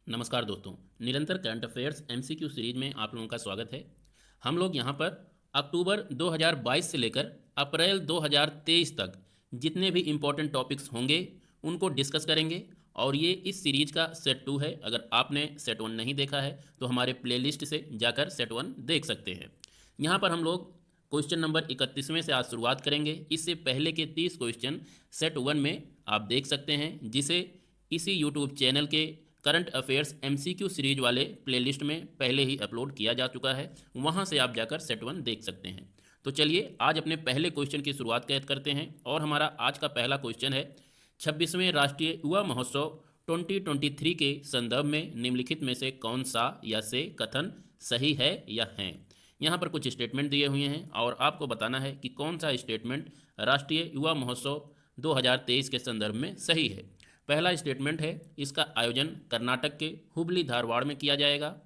नमस्कार दोस्तों। निरंतर करंट अफेयर्स एमसीक्यू सीरीज में आप लोगों का स्वागत है। हम लोग यहाँ पर अक्टूबर 2022 से लेकर अप्रैल 2023 तक जितने भी इम्पोर्टेंट टॉपिक्स होंगे उनको डिस्कस करेंगे। और ये इस सीरीज का सेट 2 है। अगर आपने सेट 1 नहीं देखा है तो हमारे प्लेलिस्ट से जाकर सेट 1 देख सकते हैं। यहाँ पर हम लोग क्वेश्चन नंबर 31वें से आज शुरुआत करेंगे। इससे पहले के 30 क्वेश्चन सेट 1 में आप देख सकते हैं, जिसे इसी यूट्यूब चैनल के करंट अफेयर्स एमसीक्यू सीरीज वाले प्लेलिस्ट में पहले ही अपलोड किया जा चुका है। वहां से आप जाकर सेट 1 देख सकते हैं। तो चलिए आज अपने पहले क्वेश्चन की शुरुआत करते हैं। और हमारा आज का पहला क्वेश्चन है, 26वें राष्ट्रीय युवा महोत्सव 2023 के संदर्भ में निम्नलिखित में से कौन सा या से कथन सही है या है। यहाँ पर कुछ स्टेटमेंट दिए हुए हैं और आपको बताना है कि कौन सा स्टेटमेंट राष्ट्रीय युवा महोत्सव 2023 के संदर्भ में सही है। पहला स्टेटमेंट है, इसका आयोजन कर्नाटक के हुबली धारवाड़ में किया जाएगा।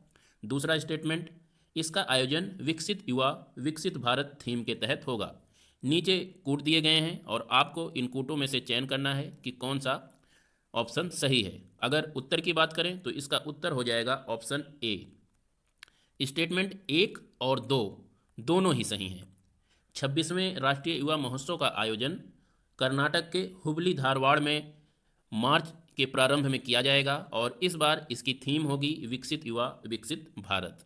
दूसरा स्टेटमेंट, इसका आयोजन विकसित युवा विकसित भारत थीम के तहत होगा। नीचे कूट दिए गए हैं और आपको इन कूटों में से चयन करना है कि कौन सा ऑप्शन सही है। अगर उत्तर की बात करें तो इसका उत्तर हो जाएगा ऑप्शन ए। स्टेटमेंट 1 और 2 दोनों ही सही हैं। 26वें राष्ट्रीय युवा महोत्सव का आयोजन कर्नाटक के हुबली धारवाड़ में मार्च के प्रारंभ में किया जाएगा और इस बार इसकी थीम होगी विकसित युवा विकसित भारत।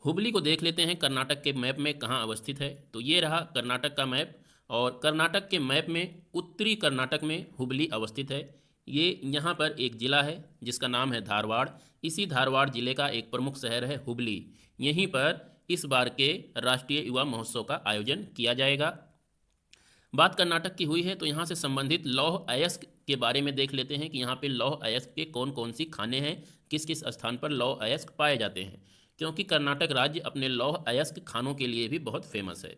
हुबली को देख लेते हैं कर्नाटक के मैप में कहाँ अवस्थित है। तो ये रहा कर्नाटक का मैप और कर्नाटक के मैप में उत्तरी कर्नाटक में हुबली अवस्थित है। ये यहाँ पर एक ज़िला है जिसका नाम है धारवाड़। इसी धारवाड़ ज़िले का एक प्रमुख शहर है हुबली। यहीं पर इस बार के राष्ट्रीय युवा महोत्सव का आयोजन किया जाएगा। बात कर्नाटक की हुई है तो यहाँ से संबंधित लौह अयस्क के बारे में देख लेते हैं कि यहाँ पे लौह अयस्क के कौन कौन सी खानें हैं, किस किस स्थान पर लौह अयस्क पाए जाते हैं, क्योंकि कर्नाटक राज्य अपने लौह अयस्क खानों के लिए भी बहुत फेमस है।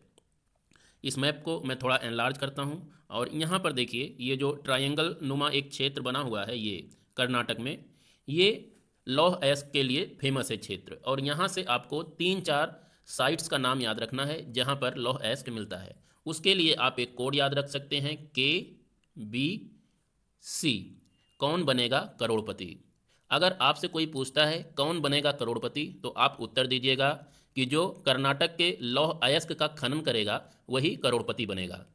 इस मैप को मैं थोड़ा एनलार्ज करता हूँ और यहाँ पर देखिए, ये जो ट्रायंगल नुमा एक क्षेत्र बना हुआ है ये कर्नाटक में, ये लौह अयस्क के लिए फेमस है क्षेत्र। और यहाँ से आपको 3-4 साइट्स का नाम याद रखना है जहाँ पर लौह अयस्क मिलता है। उसके लिए आप एक कोड याद रख सकते हैं, KBC, कौन बनेगा करोड़पति। अगर आपसे कोई पूछता है कौन बनेगा करोड़पति तो आप उत्तर दीजिएगा कि जो कर्नाटक के लौह अयस्क का खनन करेगा वही करोड़पति बनेगा।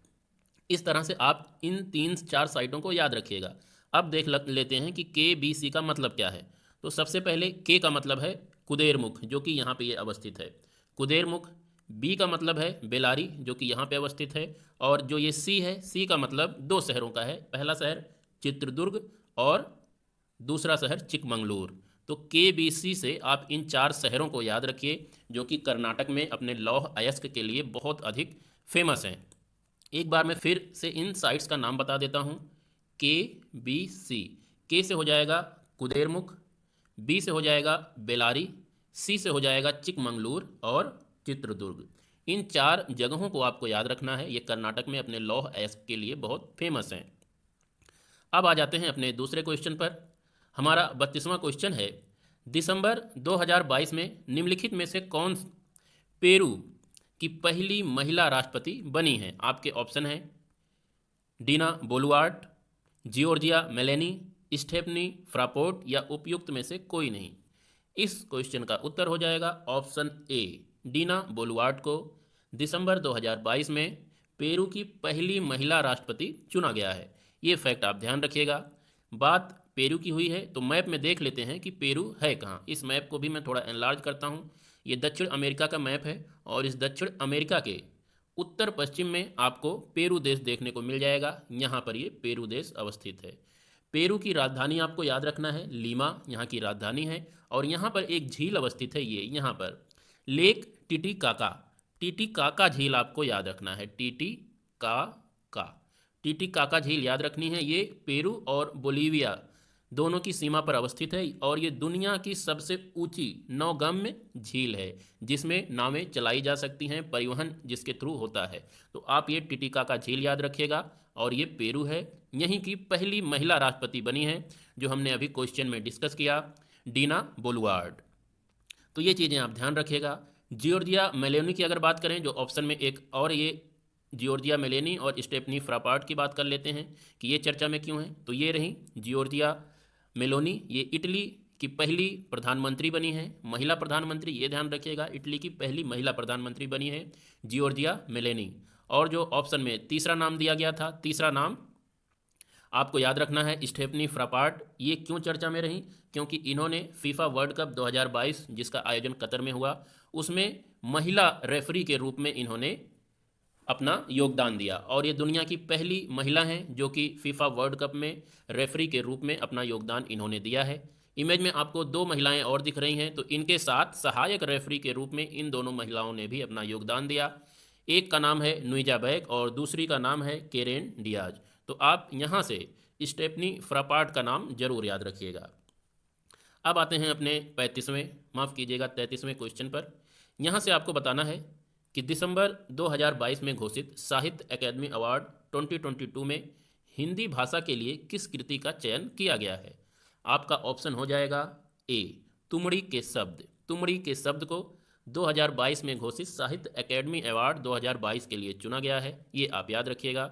इस तरह से आप इन 3-4 साइटों को याद रखिएगा। अब देख लेते हैं कि KBC का मतलब क्या है। तो सबसे पहले K का मतलब है कुदेरमुख, जो कि यहाँ पे ये अवस्थित है, कुदेरमुख। B का मतलब है बेलारी, जो कि यहाँ पे अवस्थित है। और जो ये C है, C का मतलब 2 शहरों का है, पहला शहर चित्रदुर्ग और दूसरा शहर चिकमंगलूर। तो KBC से आप इन 4 शहरों को याद रखिए जो कि कर्नाटक में अपने लौह अयस्क के लिए बहुत अधिक फेमस हैं। एक बार मैं फिर से इन साइट्स का नाम बता देता हूँ। KBC, K से हो जाएगा कुदेरमुख, B से हो जाएगा बेलारी, C से हो जाएगा चिकमंगलूर और चित्रदुर्ग। इन 4 जगहों को आपको याद रखना है। ये कर्नाटक में अपने लौह अयस्क के लिए बहुत फेमस हैं। अब आ जाते हैं अपने दूसरे क्वेश्चन पर। हमारा 32वां क्वेश्चन है, दिसंबर 2022 में निम्नलिखित में से कौन पेरू की पहली महिला राष्ट्रपति बनी है। आपके ऑप्शन हैं डीना बोलुआर्ट, जियोर्जिया मेलेनी, स्टेफनी फ्रापोर्ट या उपयुक्त में से कोई नहीं। इस क्वेश्चन का उत्तर हो जाएगा ऑप्शन ए, डीना बोलुआर्ट को दिसंबर 2022 में पेरू की पहली महिला राष्ट्रपति चुना गया है। ये फैक्ट आप ध्यान रखिएगा। बात पेरू की हुई है तो मैप में देख लेते हैं कि पेरू है कहाँ। इस मैप को भी मैं थोड़ा एनलार्ज करता हूँ। ये दक्षिण अमेरिका का मैप है और इस दक्षिण अमेरिका के उत्तर पश्चिम में आपको पेरू देश देखने को मिल जाएगा। यहाँ पर ये पेरू देश अवस्थित है। पेरू की राजधानी आपको याद रखना है, लीमा यहाँ की राजधानी है। और यहाँ पर एक झील अवस्थित है, ये यहाँ पर लेक टिटिकाका, टिटिकाका झील आपको याद रखना है, टिटिकाका, टिटिकाका झील याद रखनी है। ये पेरू और बोलीविया दोनों की सीमा पर अवस्थित है और ये दुनिया की सबसे ऊंची नौगम्य झील है जिसमें नावें चलाई जा सकती हैं, परिवहन जिसके थ्रू होता है। तो आप ये टिटिकाका झील याद रखिएगा। और ये पेरू है, यहीं की पहली महिला राष्ट्रपति बनी है जो हमने अभी क्वेश्चन में डिस्कस किया, डीना बोलुआर्ट। तो ये चीज़ें आप ध्यान रखिएगा। जियोर्जिया मेलोनी की अगर बात करें जो ऑप्शन में एक और, ये जियोर्जिया मेलेनी और स्टेफनी फ्रापार्ट की बात कर लेते हैं कि ये चर्चा में क्यों है। तो ये रही जियोर्जिया मेलोनी, ये इटली की पहली प्रधानमंत्री बनी है, महिला प्रधानमंत्री, ये ध्यान रखिएगा। इटली की पहली महिला प्रधानमंत्री बनी है जियोर्जिया मेलेनी। और जो ऑप्शन में तीसरा नाम दिया गया था, तीसरा नाम आपको याद रखना है स्टेफनी फ्रापार्ट। ये क्यों चर्चा में रही? क्योंकि इन्होंने फीफा वर्ल्ड कप 2022 जिसका आयोजन कतर में हुआ, उसमें महिला रेफरी के रूप में इन्होंने अपना योगदान दिया। और ये दुनिया की पहली महिला हैं जो कि फीफा वर्ल्ड कप में रेफरी के रूप में अपना योगदान इन्होंने दिया है। इमेज में आपको दो महिलाएं और दिख रही हैं, तो इनके साथ सहायक रेफरी के रूप में इन दोनों महिलाओं ने भी अपना योगदान दिया। एक का नाम है नुइजा बैक और दूसरी का नाम है केरेन डियाज। तो आप यहाँ से स्टेफनी फ्रापार्ट का नाम जरूर याद रखिएगा। अब आते हैं अपने 35वें, माफ़ कीजिएगा 33वें क्वेश्चन पर। यहाँ से आपको बताना है कि दिसंबर 2022 में घोषित साहित्य अकादमी अवार्ड 2022 में हिंदी भाषा के लिए किस कृति का चयन किया गया है? आपका ऑप्शन हो जाएगा ए तुमड़ी के शब्द। तुमड़ी के शब्द को 2022 में घोषित साहित्य अकादमी अवार्ड 2022 के लिए चुना गया है, ये आप याद रखिएगा।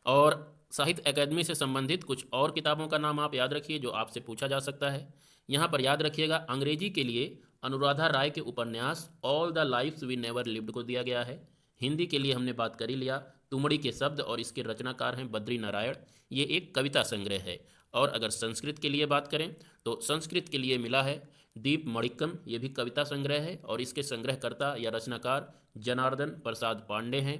और साहित्य अकादमी से संबंधित कुछ और किताबों का नाम आप याद रखिए जो आपसे पूछा जा सकता है। यहाँ पर याद रखिएगा अंग्रेजी के लिए अनुराधा राय के उपन्यास all the lives we never lived को दिया गया है। हिंदी के लिए हमने बात कर ही लिया, तुमड़ी के शब्द, और इसके रचनाकार हैं बद्री नारायण। ये एक कविता संग्रह है। और अगर संस्कृत के लिए बात करें तो संस्कृत के लिए मिला है दीप मणिक्कम, ये भी कविता संग्रह है और इसके संग्रहकर्ता या रचनाकार जनार्दन प्रसाद पांडे हैं।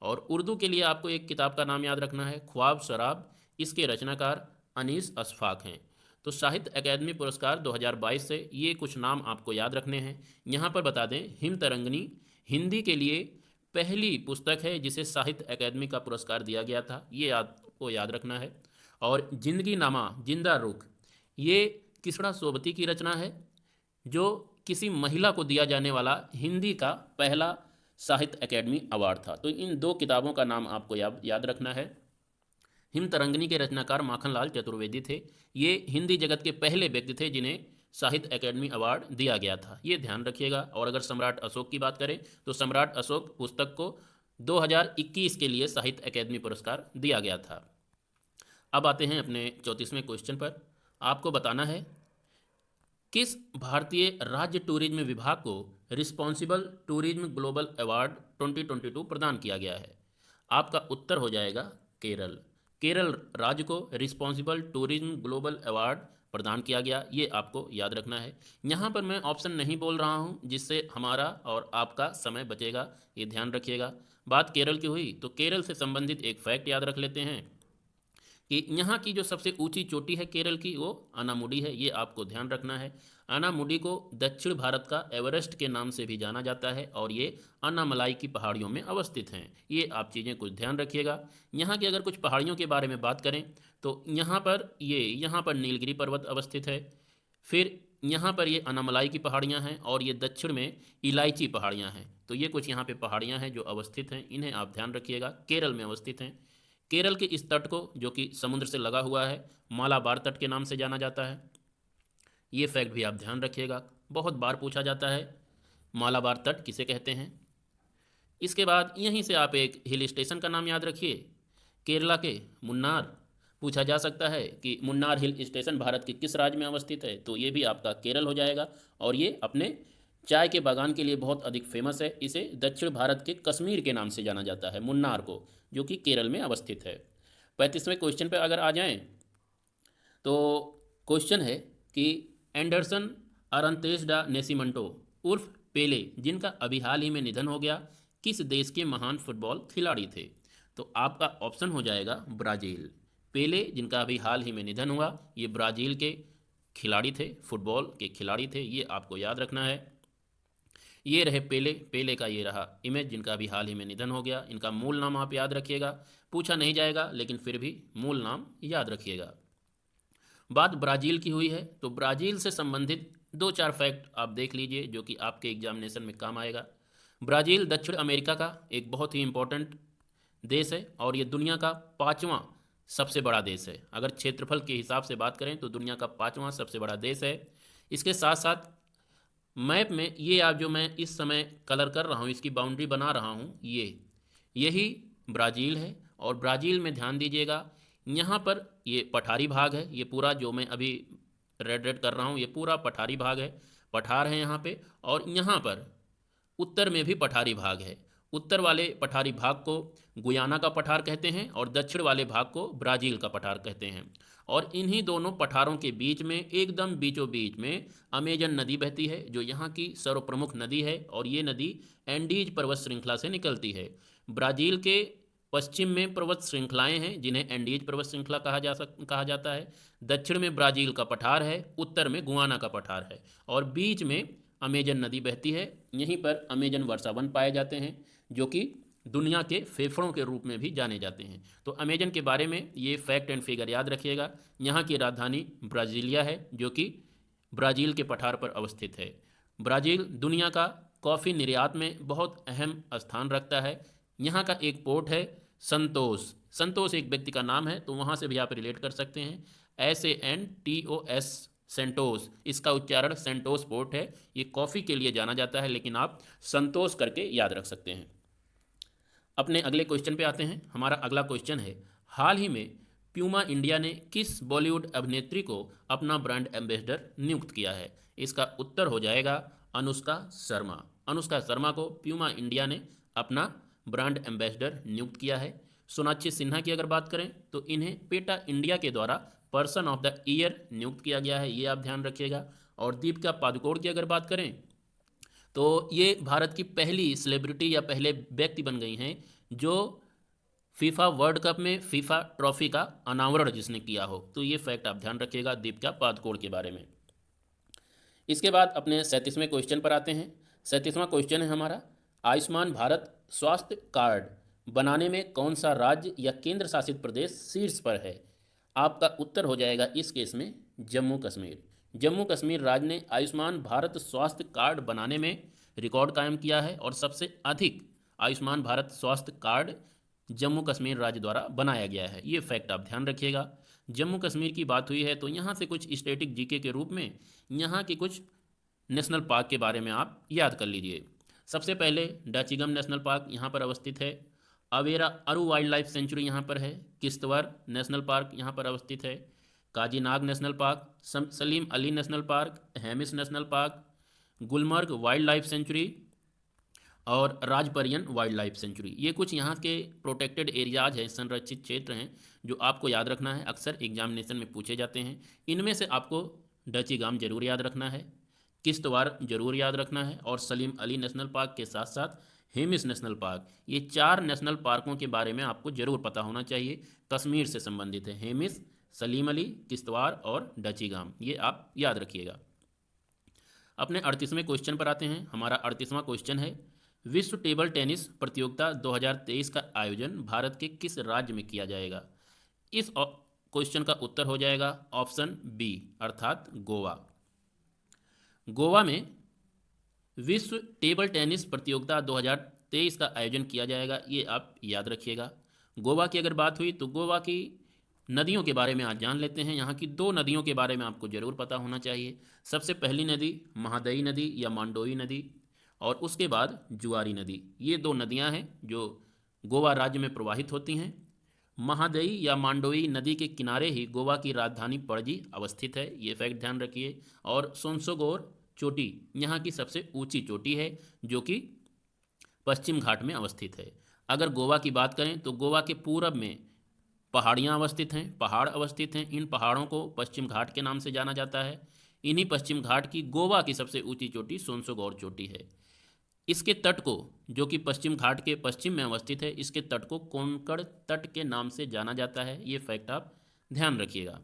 और उर्दू के लिए आपको एक किताब का नाम याद रखना है ख्वाब शराब, इसके रचनाकार अनीस अशफाक हैं। तो साहित्य अकादमी पुरस्कार 2022 से ये कुछ नाम आपको याद रखने हैं। यहाँ पर बता दें हिम तरंगिनी हिंदी के लिए पहली पुस्तक है जिसे साहित्य अकादमी का पुरस्कार दिया गया था, ये आपको याद रखना है। और जिंदगी नामा जिंदा रुख ये किसड़ा सोबती की रचना है, जो किसी महिला को दिया जाने वाला हिंदी का पहला साहित्य अकादमी अवार्ड था। तो इन दो किताबों का नाम आपको याद रखना है। हिम तरंगिनी के रचनाकार माखनलाल चतुर्वेदी थे। ये हिंदी जगत के पहले व्यक्ति थे जिन्हें साहित्य अकादमी अवार्ड दिया गया था, ये ध्यान रखिएगा। और अगर सम्राट अशोक की बात करें तो सम्राट अशोक पुस्तक को 2021 के लिए साहित्य अकादमी पुरस्कार दिया गया था। अब आते हैं अपने 34वें क्वेश्चन पर। आपको बताना है किस भारतीय राज्य टूरिज्म विभाग को रिस्पॉन्सिबल टूरिज्म ग्लोबल अवार्ड 2022 प्रदान किया गया है? आपका उत्तर हो जाएगा केरल। केरल राज्य को रिस्पॉन्सिबल टूरिज्म ग्लोबल अवार्ड प्रदान किया गया, ये आपको याद रखना है। यहाँ पर मैं ऑप्शन नहीं बोल रहा हूँ जिससे हमारा और आपका समय बचेगा, ये ध्यान रखिएगा। बात केरल की हुई तो केरल से संबंधित एक फैक्ट याद रख लेते हैं कि यहाँ की जो सबसे ऊंची चोटी है केरल की वो अनामुडी है, ये आपको ध्यान रखना है। अनामुडी को दक्षिण भारत का एवरेस्ट के नाम से भी जाना जाता है और ये अन्नामलाई की पहाड़ियों में अवस्थित हैं, ये आप चीज़ें कुछ ध्यान रखिएगा। यहाँ की अगर कुछ पहाड़ियों के बारे में बात करें तो यहाँ पर नीलगिरी पर्वत अवस्थित है, फिर यहाँ पर ये अन्नामलाई की पहाड़ियाँ हैं और ये दक्षिण में इलायची पहाड़ियाँ हैं। तो ये कुछ यहाँ पे पहाड़ियाँ हैं जो अवस्थित हैं, इन्हें आप ध्यान रखिएगा, केरल में अवस्थित हैं। केरल के इस तट को जो कि समुद्र से लगा हुआ है मालाबार तट के नाम से जाना जाता है, ये फैक्ट भी आप ध्यान रखिएगा, बहुत बार पूछा जाता है मालाबार तट किसे कहते हैं। इसके बाद यहीं से आप एक हिल स्टेशन का नाम याद रखिए, केरला के मुन्नार। पूछा जा सकता है कि मुन्नार हिल स्टेशन भारत के किस राज्य में अवस्थित है, तो ये भी आपका केरल हो जाएगा। और ये अपने चाय के बागान के लिए बहुत अधिक फेमस है, इसे दक्षिण भारत के कश्मीर के नाम से जाना जाता है मुन्नार को, जो कि केरल में अवस्थित है। 35वें क्वेश्चन पर अगर आ जाएं तो क्वेश्चन है कि एंडरसन अरंतेस डा नेसिमंटो उर्फ पेले, जिनका अभी हाल ही में निधन हो गया, किस देश के महान फुटबॉल खिलाड़ी थे? तो आपका ऑप्शन हो जाएगा ब्राज़ील। पेले जिनका अभी हाल ही में निधन हुआ, ये ब्राज़ील के खिलाड़ी थे, फुटबॉल के खिलाड़ी थे, ये आपको याद रखना है। ये रहे पेले, पेले का ये रहा इमेज जिनका अभी हाल ही में निधन हो गया। इनका मूल नाम आप याद रखिएगा, पूछा नहीं जाएगा लेकिन फिर भी मूल नाम याद रखिएगा। बात ब्राज़ील की हुई है तो ब्राज़ील से संबंधित 2-4 फैक्ट आप देख लीजिए जो कि आपके एग्जामिनेशन में काम आएगा। ब्राज़ील दक्षिण अमेरिका का एक बहुत ही इम्पोर्टेंट देश है और ये दुनिया का 5वां सबसे बड़ा देश है। अगर क्षेत्रफल के हिसाब से बात करें तो दुनिया का 5वां सबसे बड़ा देश है। इसके साथ साथ मैप में ये आप जो मैं इस समय कलर कर रहा हूँ, इसकी बाउंड्री बना रहा हूँ, यही ब्राज़ील है। और ब्राज़ील में ध्यान दीजिएगा यहाँ पर ये पठारी भाग है, ये पूरा जो मैं अभी रेड रेड कर रहा हूँ, ये पूरा पठारी भाग है, पठार है यहाँ पे। और यहाँ पर उत्तर में भी पठारी भाग है। उत्तर वाले पठारी भाग को गुयाना का पठार कहते हैं और दक्षिण वाले भाग को ब्राज़ील का पठार कहते हैं। और इन्हीं दोनों पठारों के बीच में एकदम बीचों बीच में अमेजन नदी बहती है, जो यहाँ की सर्वप्रमुख नदी है। और ये नदी एंडीज पर्वत श्रृंखला से निकलती है। ब्राज़ील के पश्चिम में पर्वत श्रृंखलाएं हैं जिन्हें एंडीज पर्वत श्रृंखला कहा जाता है। दक्षिण में ब्राज़ील का पठार है, उत्तर में गुयाना का पठार है और बीच में अमेजन नदी बहती है। यहीं पर अमेजन वर्षावन पाए जाते हैं, जो कि दुनिया के फेफड़ों के रूप में भी जाने जाते हैं। तो अमेजन के बारे में ये फैक्ट एंड फिगर याद रखिएगा। यहाँ की राजधानी ब्राज़ीलिया है, जो कि ब्राज़ील के पठार पर अवस्थित है। ब्राज़ील दुनिया का कॉफ़ी निर्यात में बहुत अहम स्थान रखता है। यहाँ का एक पोर्ट है संतोष। संतोष एक व्यक्ति का नाम है, तो वहाँ से भी आप रिलेट कर सकते हैं। SANTOS, सेंटोस, इसका उच्चारण सेंटोस पोर्ट है। ये कॉफ़ी के लिए जाना जाता है, लेकिन आप संतोष करके याद रख सकते हैं। अपने अगले क्वेश्चन पे आते हैं। हमारा अगला क्वेश्चन है, हाल ही में प्यूमा इंडिया ने किस बॉलीवुड अभिनेत्री को अपना ब्रांड एम्बेसडर नियुक्त किया है? इसका उत्तर हो जाएगा अनुष्का शर्मा। अनुष्का शर्मा को प्यूमा इंडिया ने अपना ब्रांड एम्बेसडर नियुक्त किया है। सोनाक्षी सिन्हा की अगर बात करें तो इन्हें पेटा इंडिया के द्वारा पर्सन ऑफ द ईयर नियुक्त किया गया है, ये आप ध्यान रखिएगा। और दीपिका पादुकोण की अगर बात करें तो ये भारत की पहली सेलिब्रिटी या पहले व्यक्ति बन गई हैं जो फीफा वर्ल्ड कप में फीफा ट्रॉफी का अनावरण जिसने किया हो। तो ये फैक्ट आप ध्यान रखिएगा दीपिका पादुकोण के बारे में। इसके बाद अपने 37वें क्वेश्चन पर आते हैं। 37वां क्वेश्चन है हमारा, आयुष्मान भारत स्वास्थ्य कार्ड बनाने में कौन सा राज्य या केंद्र शासित प्रदेश शीर्ष पर है? आपका उत्तर हो जाएगा इस केस में जम्मू कश्मीर। जम्मू कश्मीर राज्य ने आयुष्मान भारत स्वास्थ्य कार्ड बनाने में रिकॉर्ड कायम किया है और सबसे अधिक आयुष्मान भारत स्वास्थ्य कार्ड जम्मू कश्मीर राज्य द्वारा बनाया गया है। ये फैक्ट आप ध्यान रखिएगा। जम्मू कश्मीर की बात हुई है तो यहाँ से कुछ स्टैटिक जीके के रूप में यहाँ के कुछ नेशनल पार्क के बारे में आप याद कर लीजिए। सबसे पहले डाचीगम नेशनल पार्क यहाँ पर अवस्थित है। अवेरा अरू वाइल्ड लाइफ सेंचुरी यहाँ पर है। किश्तवाड़ नेशनल पार्क यहाँ पर अवस्थित है। Kazinag national park, Salim Ali national park, Hemis national park, Gulmarg wild life sanctuary और राजपरियन वाइल्ड लाइफ सेंचुरी, ये कुछ यहाँ के प्रोटेक्टेड एरियाज हैं, संरक्षित क्षेत्र हैं जो आपको याद रखना है। अक्सर एग्जामिनेशन में पूछे जाते हैं। इनमें से आपको डचीगाम जरूर याद रखना है, किश्तवाड़ जरूर याद रखना है और सलीम अली नेशनल पार्क के साथ साथ हेमिस नेशनल पार्क। ये 4 नेशनल पार्कों के बारे में आपको जरूर पता होना चाहिए, कश्मीर से संबंधित है। हेमिस, सलीम अली, किश्तवाड़ और डचीगाम, ये आप याद रखिएगा। अपने 38वें क्वेश्चन पर आते हैं। हमारा 38वां क्वेश्चन है, विश्व टेबल टेनिस प्रतियोगिता 2023 का आयोजन भारत के किस राज्य में किया जाएगा? इस क्वेश्चन का उत्तर हो जाएगा ऑप्शन बी, अर्थात गोवा। गोवा में विश्व टेबल टेनिस प्रतियोगिता 2023 का आयोजन किया जाएगा, ये आप याद रखिएगा। गोवा की अगर बात हुई तो गोवा की नदियों के बारे में आज जान लेते हैं। यहाँ की 2 नदियों के बारे में आपको जरूर पता होना चाहिए। सबसे पहली नदी महादई नदी या मांडोई नदी और उसके बाद जुआरी नदी। ये 2 नदियाँ हैं जो गोवा राज्य में प्रवाहित होती हैं। महादई या मांडोई नदी के किनारे ही गोवा की राजधानी पणजी अवस्थित है, ये फैक्ट ध्यान रखिए। और सोनसोगोर चोटी यहाँ की सबसे ऊंची चोटी है जो कि पश्चिम घाट में अवस्थित है। अगर गोवा की बात करें तो गोवा के पूरब में पहाड़ियाँ अवस्थित हैं, पहाड़ अवस्थित हैं। इन पहाड़ों को पश्चिम घाट के नाम से जाना जाता है। इन्हीं पश्चिम घाट की गोवा की सबसे ऊंची चोटी सोनसोगोर चोटी है। इसके तट को, जो कि पश्चिम घाट के पश्चिम में अवस्थित है, इसके तट को कोंकण तट के नाम से जाना जाता है। ये फैक्ट आप ध्यान रखिएगा।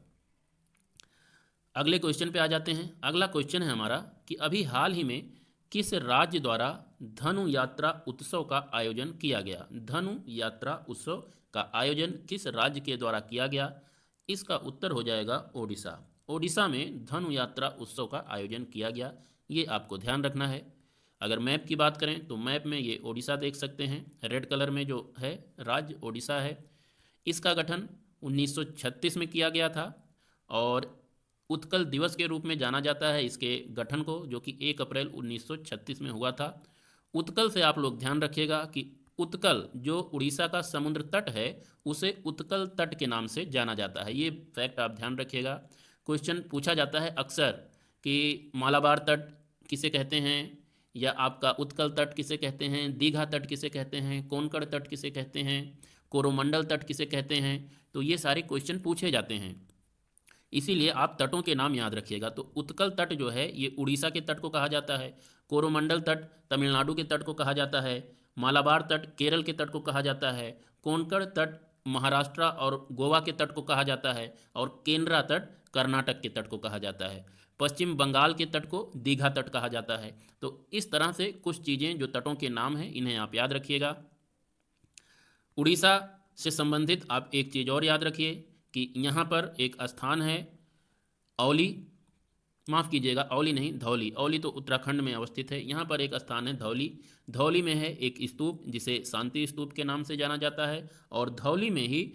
अगले क्वेश्चन पे आ जाते हैं। अगला क्वेश्चन है हमारा कि अभी हाल ही में किस राज्य द्वारा धनु यात्रा उत्सव का आयोजन किया गया? धनु यात्रा उत्सव का आयोजन किस राज्य के द्वारा किया गया? इसका उत्तर हो जाएगा ओडिशा। ओडिशा में धनु यात्रा उत्सव का आयोजन किया गया, ये आपको ध्यान रखना है। अगर मैप की बात करें तो मैप में ये ओडिशा देख सकते हैं, रेड कलर में जो है राज्य ओडिशा है। इसका गठन 1936 में किया गया था और उत्कल दिवस के रूप में जाना जाता है इसके गठन को, जो कि 1 अप्रैल 1936 में हुआ था। उत्कल से आप लोग ध्यान रखिएगा कि उत्कल जो उड़ीसा का समुद्र तट है उसे उत्कल तट के नाम से जाना जाता है, ये फैक्ट आप ध्यान रखिएगा। क्वेश्चन पूछा जाता है अक्सर कि मालाबार तट किसे कहते हैं, या आपका उत्कल तट किसे कहते हैं, दीघा तट किसे कहते हैं, कोंकण तट किसे कहते हैं, कोरोमंडल तट किसे कहते हैं। तो ये सारे क्वेश्चन पूछे जाते हैं, इसीलिए आप तटों के नाम याद रखिएगा। तो उत्कल तट जो है ये उड़ीसा के तट को कहा जाता है, कोरोमंडल तट तमिलनाडु के तट को कहा जाता है, मालाबार तट केरल के तट को कहा जाता है, कोंकण तट महाराष्ट्र और गोवा के तट को कहा जाता है, और केनरा तट कर्नाटक के तट को कहा जाता है। पश्चिम बंगाल के तट को दीघा तट कहा जाता है। तो इस तरह से कुछ चीज़ें जो तटों के नाम हैं इन्हें आप याद रखिएगा। उड़ीसा से संबंधित आप एक चीज़ और याद रखिए कि यहाँ पर एक स्थान है औली, माफ़ कीजिएगा औली नहीं धौली, औली तो उत्तराखंड में अवस्थित है। यहाँ पर एक स्थान है धौली, धौली में है एक स्तूप जिसे शांति स्तूप के नाम से जाना जाता है, और धौली में ही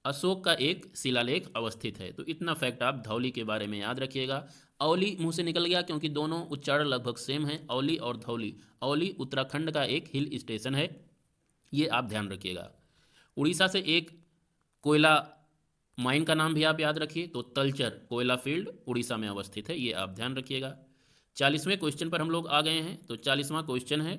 अशोक का एक शिलालेख अवस्थित है। तो इतना फैक्ट आप धौली के बारे में याद रखिएगा। औली मुंह से निकल गया क्योंकि दोनों उच्चारण लगभग सेम है, औली और धौली। औली उत्तराखंड का एक हिल स्टेशन है, ये आप ध्यान रखिएगा। उड़ीसा से एक कोयला माइन का नाम भी आप याद रखिए, तो तलचर कोयला फील्ड उड़ीसा में अवस्थित है, ये आप ध्यान रखिएगा। 40वें क्वेश्चन पर हम लोग आ गए हैं। तो 40वां क्वेश्चन है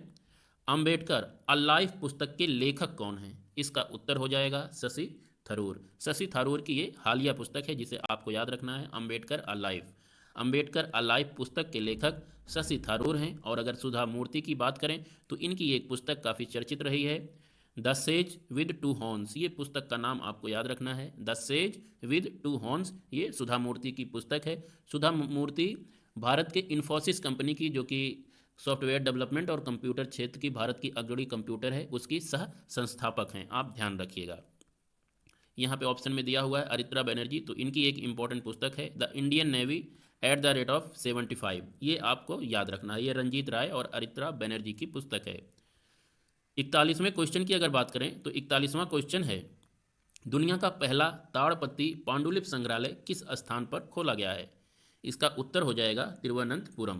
अंबेडकर अ लाइफ पुस्तक के लेखक कौन हैं? इसका उत्तर हो जाएगा शशि थरूर। शशि थरूर की ये हालिया पुस्तक है जिसे आपको याद रखना है, Ambedkar a life. Ambedkar a life पुस्तक के लेखक शशि थरूर हैं। और अगर सुधा मूर्ति की बात करें तो इनकी एक पुस्तक काफ़ी चर्चित रही है, the sage with two horns. ये पुस्तक का नाम आपको याद रखना है, the sage with two horns. ये सुधा मूर्ति की पुस्तक है। सुधा मूर्ति भारत के इन्फोसिस कंपनी की, जो कि सॉफ्टवेयर डेवलपमेंट और कंप्यूटर क्षेत्र की भारत की अग्रणी कंप्यूटर है, उसकी सह संस्थापक हैं, आप ध्यान रखिएगा। यहाँ पे ऑप्शन में दिया हुआ है अरित्रा बनर्जी, तो इनकी एक इंपॉर्टेंट पुस्तक है the Indian navy at the rate of 75। ये आपको याद रखना है, ये रंजीत राय और अरित्रा बनर्जी की पुस्तक है। 41वें क्वेश्चन की अगर बात करें तो 41वां क्वेश्चन है दुनिया का पहला ताड़पत्री पांडुलिपि संग्रहालय किस स्थान पर खोला गया है? इसका उत्तर हो जाएगा तिरुवनंतपुरम,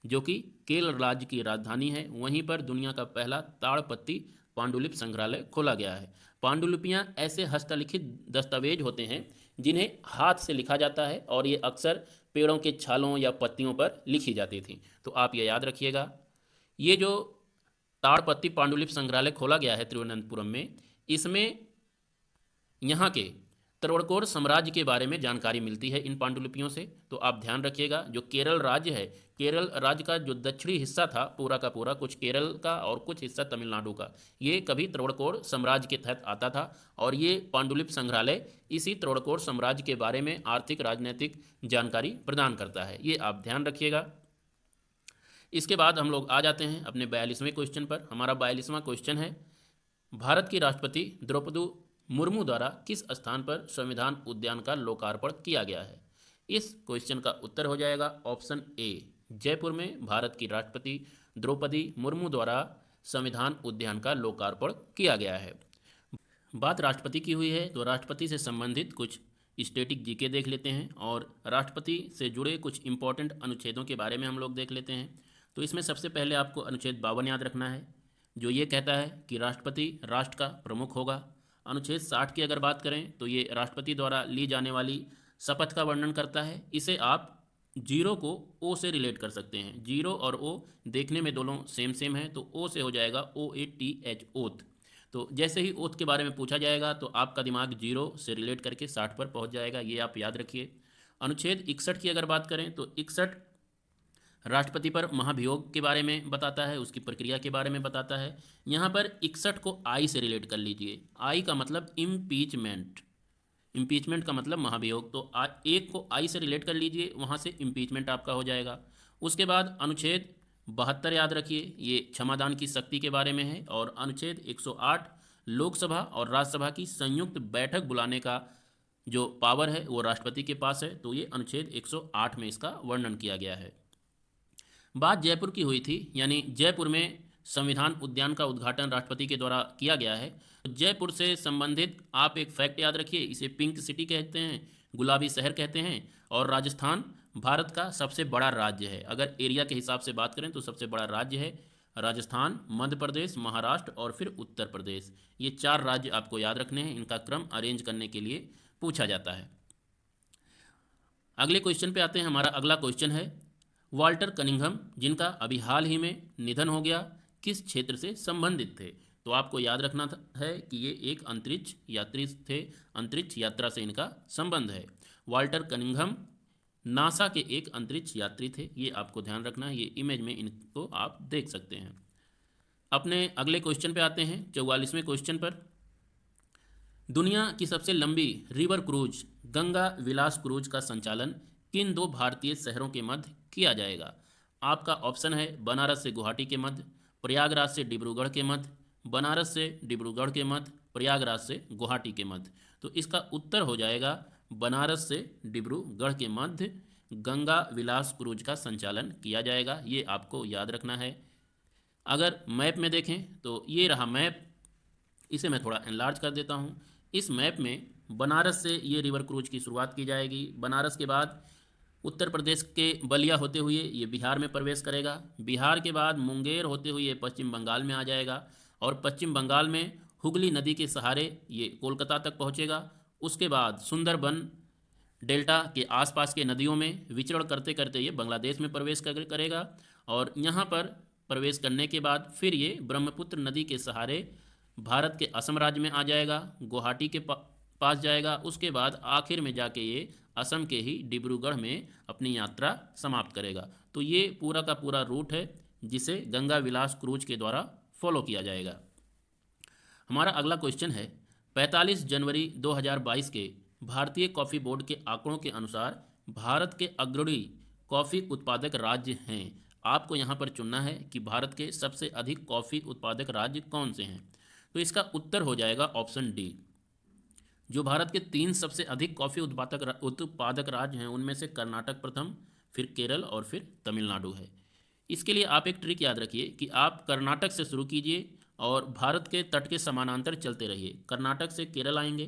जो कि केरल राज्य की राजधानी है। वहीं पर दुनिया का पहला ताड़पत्री पांडुलिपि संग्रहालय खोला गया है। पांडुलिपियाँ ऐसे हस्तलिखित दस्तावेज होते हैं जिन्हें हाथ से लिखा जाता है, और ये अक्सर पेड़ों के छालों या पत्तियों पर लिखी जाती थी। तो आप ये याद रखिएगा। ये जो ताड़पत्री पांडुलिपि संग्रहालय खोला गया है तिरुवनंतपुरम में, इसमें यहाँ के त्रवणकोर साम्राज्य के बारे में जानकारी मिलती है इन पांडुलिपियों से। तो आप ध्यान रखिएगा, जो केरल राज्य है, केरल राज्य का जो दक्षिणी हिस्सा था पूरा का पूरा, कुछ केरल का और कुछ हिस्सा तमिलनाडु का, ये कभी त्रवणकोर साम्राज्य के तहत आता था। और ये पांडुलिपि संग्रहालय इसी त्रवणकोर साम्राज्य के बारे में आर्थिक राजनीतिक जानकारी प्रदान करता है, ये आप ध्यान रखिएगा। इसके बाद हम लोग आ जाते हैं अपने 42वें क्वेश्चन पर। हमारा 42वां क्वेश्चन है भारत की राष्ट्रपति द्रौपदी मुर्मू द्वारा किस स्थान पर संविधान उद्यान का लोकार्पण किया गया है? इस क्वेश्चन का उत्तर हो जाएगा ऑप्शन ए, जयपुर में भारत की राष्ट्रपति द्रौपदी मुर्मू द्वारा संविधान उद्यान का लोकार्पण किया गया है। बात राष्ट्रपति की हुई है तो राष्ट्रपति से संबंधित कुछ स्टैटिक जीके देख लेते हैं, और राष्ट्रपति से जुड़े कुछ इंपॉर्टेंट अनुच्छेदों के बारे में हम लोग देख लेते हैं। तो इसमें सबसे पहले आपको अनुच्छेद 52 याद रखना है, जो ये कहता है कि राष्ट्रपति राष्ट्र का प्रमुख होगा। अनुच्छेद 60 की अगर बात करें तो ये राष्ट्रपति द्वारा ली जाने वाली शपथ का वर्णन करता है। इसे आप जीरो को ओ से रिलेट कर सकते हैं, जीरो और ओ देखने में दोनों सेम सेम है, तो ओ से हो जाएगा OATH ओथ। तो जैसे ही ओथ के बारे में पूछा जाएगा तो आपका दिमाग जीरो से रिलेट करके 60 पर पहुंच जाएगा, ये आप याद रखिए। अनुच्छेद 61 की अगर बात करें तो 61 राष्ट्रपति पर महाभियोग के बारे में बताता है, उसकी प्रक्रिया के बारे में बताता है। यहाँ पर 61 को आई से रिलेट कर लीजिए, आई का मतलब इम्पीचमेंट, इम्पीचमेंट का मतलब महाभियोग, तो एक को आई से रिलेट कर लीजिए, वहाँ से इम्पीचमेंट आपका हो जाएगा। उसके बाद अनुच्छेद 72 याद रखिए, ये क्षमादान की शक्ति के बारे में है। और अनुच्छेद 108 लोकसभा और राज्यसभा की संयुक्त बैठक बुलाने का जो पावर है वो राष्ट्रपति के पास है, तो ये अनुच्छेद 108 में इसका वर्णन किया गया है। बात जयपुर की हुई थी, यानी जयपुर में संविधान उद्यान का उद्घाटन राष्ट्रपति के द्वारा किया गया है। जयपुर से संबंधित आप एक फैक्ट याद रखिए, इसे पिंक सिटी कहते हैं, गुलाबी शहर कहते हैं। और राजस्थान भारत का सबसे बड़ा राज्य है, अगर एरिया के हिसाब से बात करें तो सबसे बड़ा राज्य है राजस्थान, मध्य प्रदेश, महाराष्ट्र और फिर उत्तर प्रदेश। ये 4 राज्य आपको याद रखने हैं, इनका क्रम अरेंज करने के लिए पूछा जाता है। अगले क्वेश्चन पे आते हैं। हमारा अगला क्वेश्चन है, वाल्टर कनिंघम जिनका अभी हाल ही में निधन हो गया, किस क्षेत्र से संबंधित थे? तो आपको याद रखना है कि ये एक अंतरिक्ष यात्री थे, अंतरिक्ष यात्रा से इनका संबंध है। वाल्टर कनिंघम नासा के एक अंतरिक्ष यात्री थे, ये आपको ध्यान रखना है। ये इमेज में इनको आप देख सकते हैं। अपने अगले क्वेश्चन पे आते हैं, 44वें क्वेश्चन पर। दुनिया की सबसे लंबी रिवर क्रूज गंगा विलास क्रूज का संचालन किन दो भारतीय शहरों के मध्य किया जाएगा? आपका ऑप्शन है बनारस से गुवाहाटी के मध्य, प्रयागराज से डिब्रूगढ़ के मध्य, बनारस से डिब्रूगढ़ के मध्य, प्रयागराज से गुवाहाटी के मध्य। तो इसका उत्तर हो जाएगा बनारस से डिब्रूगढ़ के मध्य गंगा विलास क्रूज का संचालन किया जाएगा। ये आपको याद रखना है। अगर मैप में देखें तो ये रहा मैप, इसे मैं थोड़ा एनलार्ज कर देता हूँ। इस मैप में बनारस से ये रिवर क्रूज की शुरुआत की जाएगी। बनारस के बाद उत्तर प्रदेश के बलिया होते हुए ये बिहार में प्रवेश करेगा। बिहार के बाद मुंगेर होते हुए ये पश्चिम बंगाल में आ जाएगा और पश्चिम बंगाल में हुगली नदी के सहारे ये कोलकाता तक पहुँचेगा। उसके बाद सुंदरबन डेल्टा के आसपास के नदियों में विचरण करते करते ये बांग्लादेश में प्रवेश करेगा और यहाँ पर प्रवेश करने के बाद फिर ये ब्रह्मपुत्र नदी के सहारे भारत के असम राज्य में आ जाएगा, गुवाहाटी के पास जाएगा। उसके बाद आखिर में जाके ये असम के ही डिब्रूगढ़ में अपनी यात्रा समाप्त करेगा। तो ये पूरा का पूरा रूट है जिसे गंगा विलास क्रूज के द्वारा फॉलो किया जाएगा। हमारा अगला क्वेश्चन है, 45 जनवरी 2022 के भारतीय कॉफ़ी बोर्ड के आंकड़ों के अनुसार भारत के अग्रणी कॉफ़ी उत्पादक राज्य हैं। आपको यहाँ पर चुनना है कि भारत के सबसे अधिक कॉफ़ी उत्पादक राज्य कौन से हैं। तो इसका उत्तर हो जाएगा ऑप्शन डी। जो भारत के 3 सबसे अधिक कॉफ़ी उत्पादक राज्य हैं उनमें से कर्नाटक प्रथम, फिर केरल और फिर तमिलनाडु है। इसके लिए आप एक ट्रिक याद रखिए कि आप कर्नाटक से शुरू कीजिए और भारत के तट के समानांतर चलते रहिए। कर्नाटक से केरल आएंगे,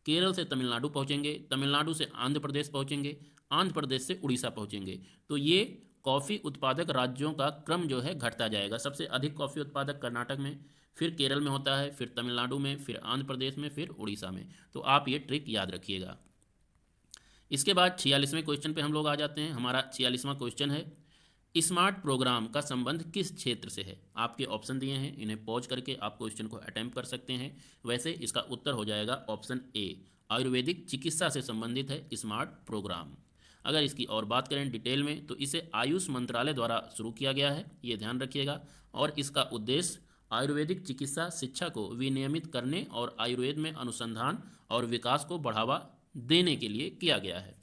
केरल से तमिलनाडु पहुँचेंगे, तमिलनाडु से आंध्र प्रदेश पहुँचेंगे, आंध्र प्रदेश से उड़ीसा पहुँचेंगे। तो ये कॉफ़ी उत्पादक राज्यों का क्रम जो है घटता जाएगा। सबसे अधिक कॉफ़ी उत्पादक कर्नाटक में, फिर केरल में होता है, फिर तमिलनाडु में, फिर आंध्र प्रदेश में, फिर उड़ीसा में। तो आप ये ट्रिक याद रखिएगा। इसके बाद 46वें क्वेश्चन पे हम लोग आ जाते हैं। हमारा 46वां क्वेश्चन है, स्मार्ट प्रोग्राम का संबंध किस क्षेत्र से है? आपके ऑप्शन दिए हैं, इन्हें पॉज करके आप क्वेश्चन को अटेम्प्ट कर सकते हैं। वैसे इसका उत्तर हो जाएगा ऑप्शन ए, आयुर्वेदिक चिकित्सा से संबंधित है स्मार्ट प्रोग्राम। अगर इसकी और बात करें डिटेल में तो इसे आयुष मंत्रालय द्वारा शुरू किया गया है, ये ध्यान रखिएगा। और इसका उद्देश्य आयुर्वेदिक चिकित्सा शिक्षा को विनियमित करने और आयुर्वेद में अनुसंधान और विकास को बढ़ावा देने के लिए किया गया है।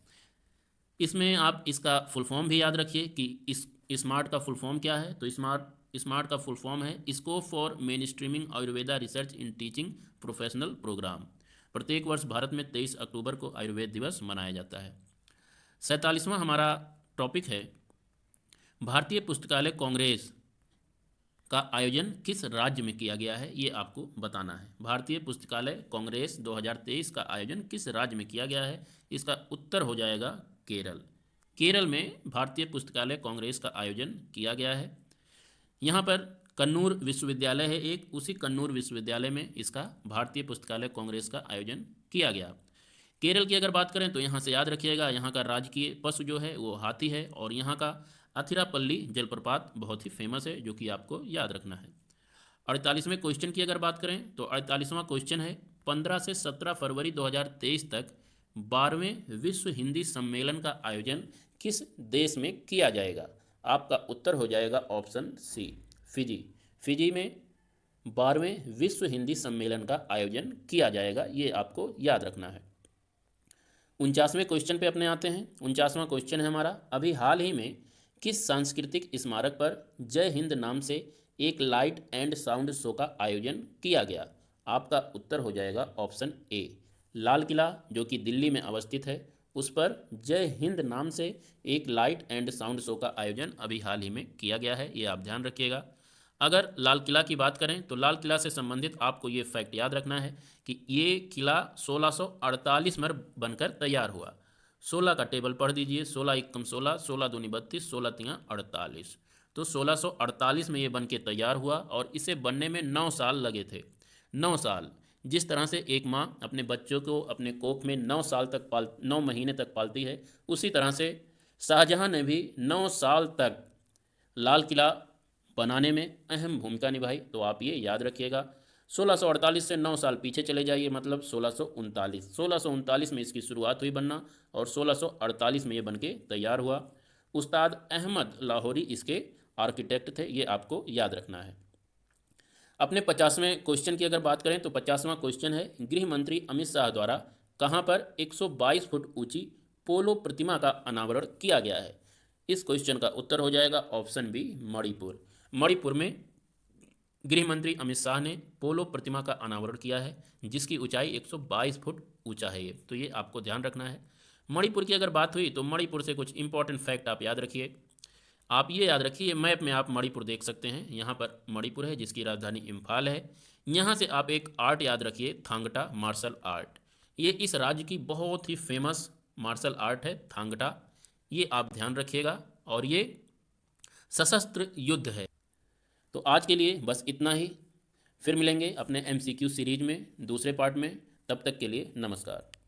इसमें आप इसका फुल फॉर्म भी याद रखिए कि इस स्मार्ट का फुल फॉर्म क्या है। तो स्मार्ट का फुल फॉर्म है scope for mainstreaming Ayurveda research in teaching professional program. प्रत्येक वर्ष भारत में 23 अक्टूबर को आयुर्वेद दिवस मनाया जाता है। 47वां हमारा टॉपिक है, भारतीय पुस्तकालय कांग्रेस का आयोजन किस राज्य में किया गया है, ये आपको बताना है। भारतीय पुस्तकालय कांग्रेस 2023 का आयोजन किस राज्य में किया गया है? इसका उत्तर हो जाएगा केरल। केरल में भारतीय पुस्तकालय कांग्रेस का आयोजन किया गया है। यहाँ पर कन्नूर विश्वविद्यालय है एक, उसी कन्नूर विश्वविद्यालय में इसका भारतीय पुस्तकालय कांग्रेस का आयोजन किया गया। केरल की अगर बात करें तो यहाँ से याद रखिएगा, यहाँ का राजकीय पशु जो है वो हाथी है और यहाँ का अथिरापल्ली जलप्रपात बहुत ही फेमस है, जो कि आपको याद रखना है। 48वें क्वेश्चन की अगर बात करें तो 48वां क्वेश्चन है, 15 से 17 फरवरी 2023 तक 12वें विश्व हिंदी सम्मेलन का आयोजन किस देश में किया जाएगा? आपका उत्तर हो जाएगा ऑप्शन सी, फिजी। फिजी में 12वें विश्व हिंदी सम्मेलन का आयोजन किया जाएगा, ये आपको याद रखना है। 49वें क्वेश्चन पे अपने आते हैं। 49वां क्वेश्चन है हमारा, अभी हाल ही में किस सांस्कृतिक स्मारक पर जय हिंद नाम से एक लाइट एंड साउंड शो का आयोजन किया गया? आपका उत्तर हो जाएगा ऑप्शन ए, लाल किला जो कि दिल्ली में अवस्थित है, उस पर जय हिंद नाम से एक लाइट एंड साउंड शो का आयोजन अभी हाल ही में किया गया है, ये आप ध्यान रखिएगा। अगर लाल किला की बात करें तो लाल किला से संबंधित आपको ये फैक्ट याद रखना है कि ये किला 1648 में बनकर तैयार हुआ। 16 का टेबल पढ़ दीजिए, 16 एकम 16, 16 दूनी 32, 16 तियाँ 48। तो 1648 में ये बन के तैयार हुआ और इसे बनने में 9 साल लगे थे। 9 साल जिस तरह से एक माँ अपने बच्चों को अपने कोख में 9 महीने तक पालती है, उसी तरह से शाहजहां ने भी 9 साल तक लाल किला बनाने में अहम भूमिका निभाई। तो आप ये याद रखिएगा। 1648 से 9 साल पीछे चले जाइए, मतलब 1639 में इसकी शुरुआत हुई बनना और 1648 में ये बन के तैयार हुआ। उस्ताद अहमद लाहौरी इसके आर्किटेक्ट थे, ये आपको याद रखना है। अपने 50वें क्वेश्चन की अगर बात करें तो 50वां क्वेश्चन है, गृह मंत्री अमित शाह द्वारा कहाँ पर 122 फुट ऊंची पोलो प्रतिमा का अनावरण किया गया है। इस क्वेश्चन का उत्तर हो जाएगा ऑप्शन बी, मणिपुर। मणिपुर में गृह मंत्री अमित शाह ने पोलो प्रतिमा का अनावरण किया है, जिसकी ऊंचाई 122 फुट ऊंचा है ये, तो ये आपको ध्यान रखना है। मणिपुर की अगर बात हुई तो मणिपुर से कुछ इंपॉर्टेंट फैक्ट आप याद रखिए। आप ये याद रखिए, मैप में आप मणिपुर देख सकते हैं, यहाँ पर मणिपुर है जिसकी राजधानी इम्फाल है। यहाँ से आप एक आर्ट याद रखिए, थांगटा मार्शल आर्ट। ये इस राज्य की बहुत ही फेमस मार्शल आर्ट है, थांगटा। ये आप ध्यान रखिएगा, और ये सशस्त्र युद्ध है। तो आज के लिए बस इतना ही। फिर मिलेंगे अपने MCQ सीरीज में दूसरे पार्ट में। तब तक के लिए नमस्कार।